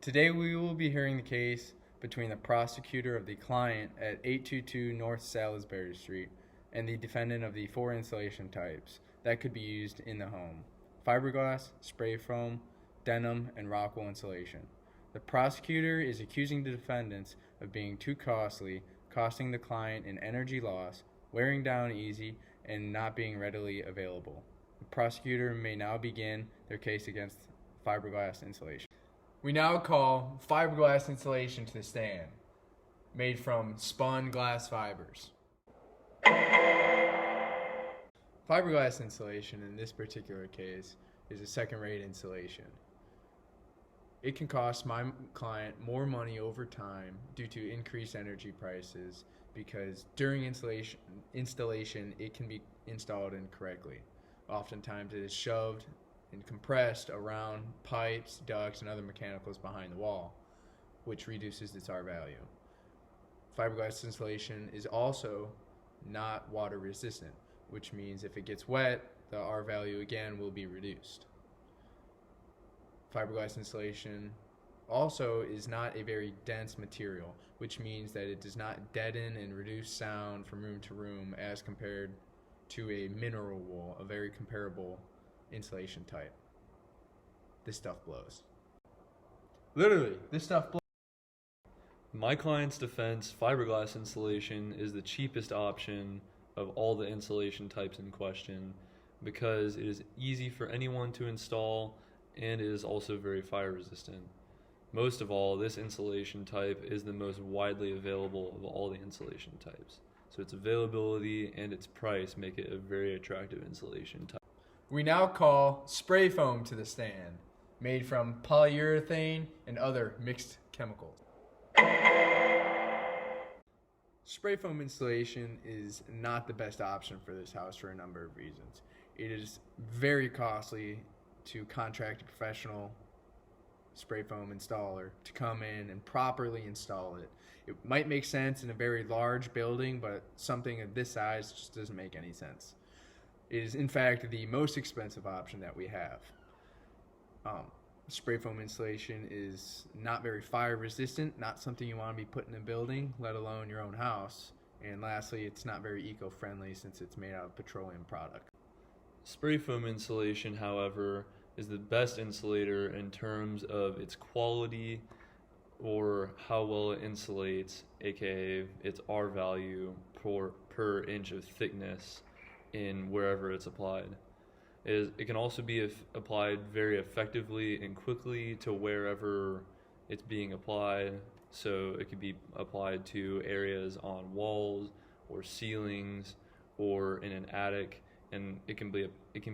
Today we will be hearing the case between the prosecutor of the client at 822 North Salisbury Street and the defendant of the four insulation types that could be used in the home: fiberglass, spray foam, denim, and rock wool insulation. The prosecutor is accusing the defendants of being too costly, costing the client an energy loss, wearing down easy, and not being readily available. The prosecutor may now begin their case against fiberglass insulation. We now call fiberglass insulation to the stand, made from spun glass fibers. Fiberglass insulation in this particular case is a second-rate insulation. It can cost my client more money over time due to increased energy prices because during installation it can be installed incorrectly. Oftentimes it is shoved and compressed around pipes, ducts, and other mechanicals behind the wall, which reduces its R value. Fiberglass insulation is also not water resistant, which means if it gets wet, the R value again will be reduced. Fiberglass insulation also is not a very dense material, which means that it does not deaden and reduce sound from room to room as compared to a mineral wool, a very comparable insulation type. This stuff blows. Literally, this stuff blows. My client's defense, fiberglass insulation is the cheapest option of all the insulation types in question because it is easy for anyone to install and it is also very fire resistant. Most of all, this insulation type is the most widely available of all the insulation types. So its availability and its price make it a very attractive insulation type. We now call spray foam to the stand, made from polyurethane and other mixed chemicals. Spray foam insulation is not the best option for this house for a number of reasons. It is very costly to contract a professional spray foam installer to come in and properly install it. It might make sense in a very large building, but something of this size just doesn't make any sense. It is in fact the most expensive option that we have. Spray foam insulation is not very fire resistant, not something you want to be put in a building, let alone your own house. And lastly, it's not very eco-friendly since it's made out of petroleum product. Spray foam insulation, however, is the best insulator in terms of its quality or how well it insulates, aka its R value per inch of thickness in wherever it's applied. It can also be applied very effectively and quickly to wherever it's being applied. So it could be applied to areas on walls or ceilings or in an attic, and it can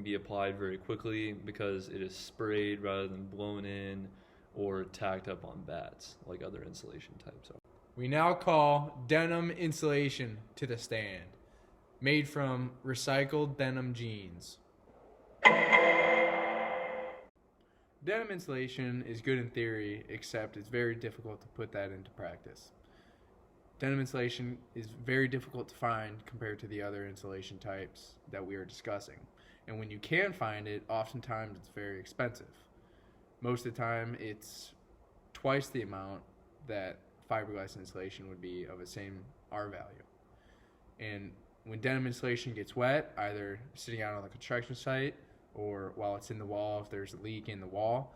be applied very quickly because it is sprayed rather than blown in or tacked up on bats like other insulation types are. We now call denim insulation to the stand, made from recycled denim jeans. Denim insulation is good in theory, except it's very difficult to put that into practice. Denim insulation is very difficult to find compared to the other insulation types that we are discussing. And when you can find it, oftentimes it's very expensive. Most of the time, it's twice the amount that fiberglass insulation would be of the same R value. And when denim insulation gets wet, either sitting out on the construction site or while it's in the wall, if there's a leak in the wall,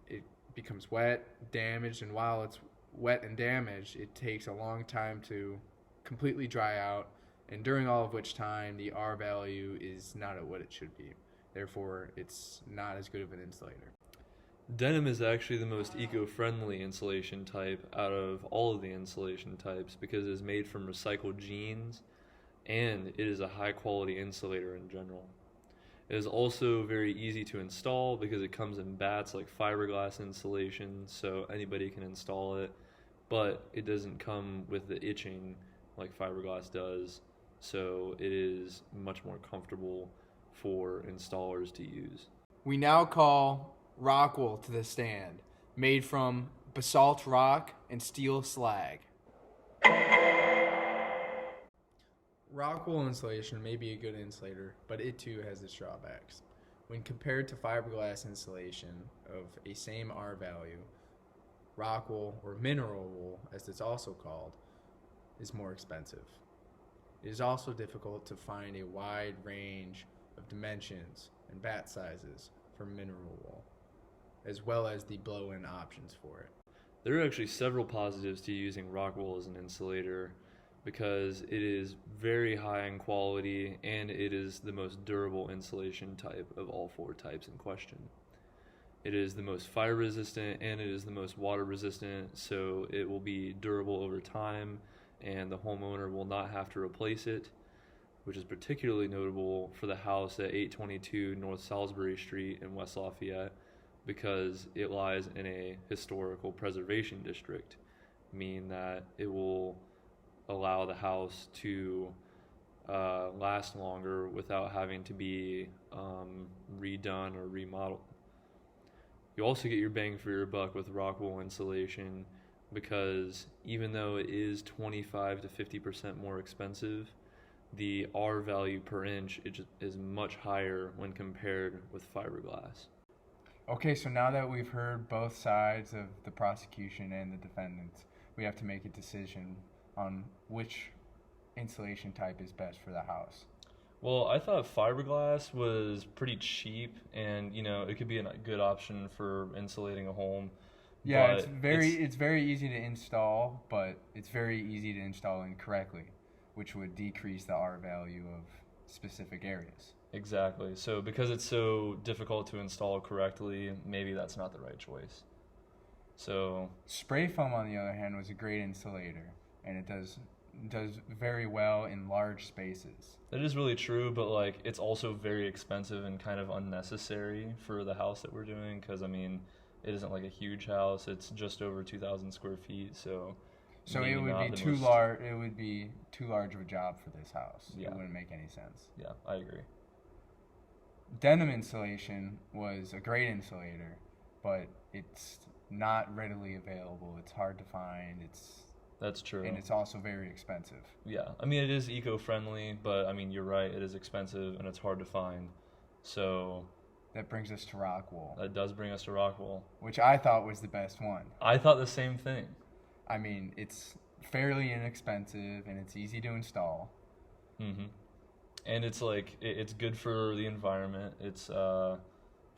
it becomes wet, damaged, and while it's wet and damaged, it takes a long time to completely dry out, and during all of which time the R value is not at what it should be. Therefore, it's not as good of an insulator. Denim is actually the most eco-friendly insulation type out of all of the insulation types because it is made from recycled jeans and it is a high-quality insulator in general. It is also very easy to install because it comes in bats like fiberglass insulation, so anybody can install it, but it doesn't come with the itching like fiberglass does, so it is much more comfortable for installers to use. We now call rock wool to the stand, made from basalt rock and steel slag. Rock wool insulation may be a good insulator, but it too has its drawbacks. When compared to fiberglass insulation of a same R value, rock wool, or mineral wool, as it's also called, is more expensive. It is also difficult to find a wide range of dimensions and bat sizes for mineral wool, as well as the blow-in options for it. There are actually several positives to using rock wool as an insulator because it is very high in quality and it is the most durable insulation type of all 4 types in question. It is the most fire resistant and it is the most water resistant, so it will be durable over time and the homeowner will not have to replace it, which is particularly notable for the house at 822 North Salisbury Street in West Lafayette because it lies in a historical preservation district, meaning that it will allow the house to last longer without having to be redone or remodeled. You also get your bang for your buck with rock wool insulation because even though it is 25 to 50% more expensive, the R value per inch is much higher when compared with fiberglass. Okay, so now that we've heard both sides of the prosecution and the defendants, we have to make a decision on which insulation type is best for the house. Well, I thought fiberglass was pretty cheap and, it could be a good option for insulating a home. Yeah, it's very easy to install, but it's very easy to install incorrectly, which would decrease the R value of specific areas. Exactly. So because it's so difficult to install correctly, maybe that's not the right choice. So spray foam, on the other hand, was a great insulator, and it does very well in large spaces. That is really true, but it's also very expensive and kind of unnecessary for the house that we're doing because it isn't like a huge house. It's just over 2,000 square feet, so it would be too large. It would be too large of a job for this house. Yeah. It wouldn't make any sense. Yeah, I agree. Denim insulation was a great insulator, but it's not readily available. It's hard to find. That's true. And it's also very expensive. Yeah. It is eco-friendly, but you're right, it is expensive and it's hard to find. So that brings us to rock wool. That does bring us to rock wool, which I thought was the best one. I thought the same thing. It's fairly inexpensive and it's easy to install. Mm-hmm. And it's it's good for the environment. It's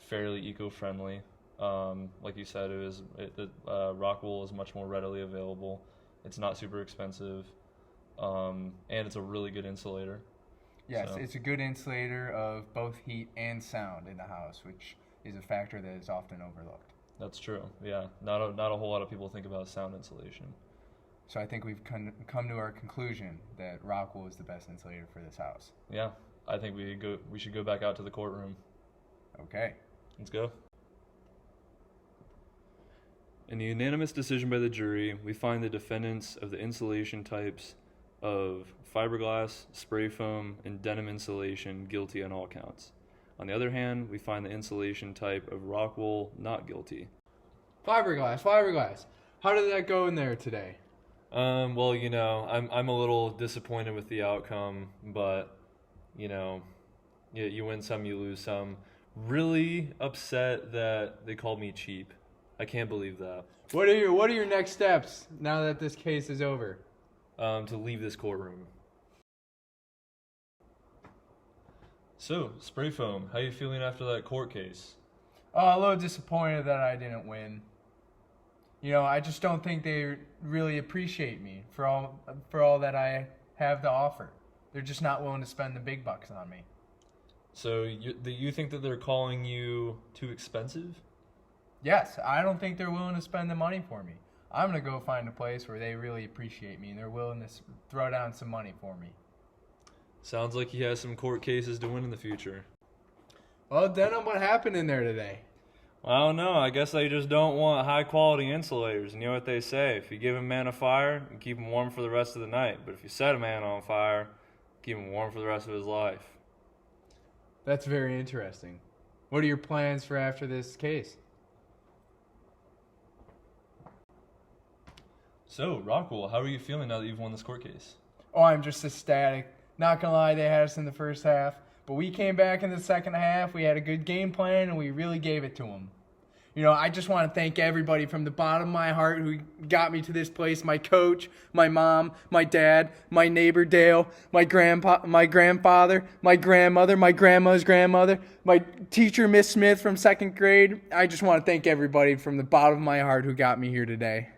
fairly eco-friendly. Like you said, rock wool is much more readily available. It's not super expensive, and it's a really good insulator. Yes, so it's a good insulator of both heat and sound in the house, which is a factor that is often overlooked. That's true. Yeah, not a whole lot of people think about sound insulation. So I think we've come to our conclusion that rock wool is the best insulator for this house. Yeah, I think we should go back out to the courtroom. Okay. Let's go. In a unanimous decision by the jury, we find the defendants of the insulation types of fiberglass, spray foam, and denim insulation guilty on all counts. On the other hand, we find the insulation type of rock wool not guilty. Fiberglass. How did that go in there today? Well, I'm a little disappointed with the outcome, but you win some, you lose some. Really upset that they called me cheap. I can't believe that. What are your next steps now that this case is over? To leave this courtroom. So, spray foam, how you feeling after that court case? A little disappointed that I didn't win. I just don't think they really appreciate me for all that I have to offer. They're just not willing to spend the big bucks on me. So you think that they're calling you too expensive? Yes, I don't think they're willing to spend the money for me. I'm going to go find a place where they really appreciate me and they're willing to throw down some money for me. Sounds like he has some court cases to win in the future. Well, Denham, what happened in there today? Well, I don't know. I guess they just don't want high-quality insulators. You know what they say. If you give a man a fire, you keep him warm for the rest of the night. But if you set a man on fire, keep him warm for the rest of his life. That's very interesting. What are your plans for after this case? So, Rockwell, how are you feeling now that you've won this court case? Oh, I'm just ecstatic. Not gonna lie, they had us in the first half, but we came back in the second half. We had a good game plan, and we really gave it to them. I just want to thank everybody from the bottom of my heart who got me to this place. My coach, my mom, my dad, my neighbor Dale, my grandfather, my grandmother, my grandma's grandmother, my teacher, Miss Smith from 2nd grade. I just want to thank everybody from the bottom of my heart who got me here today.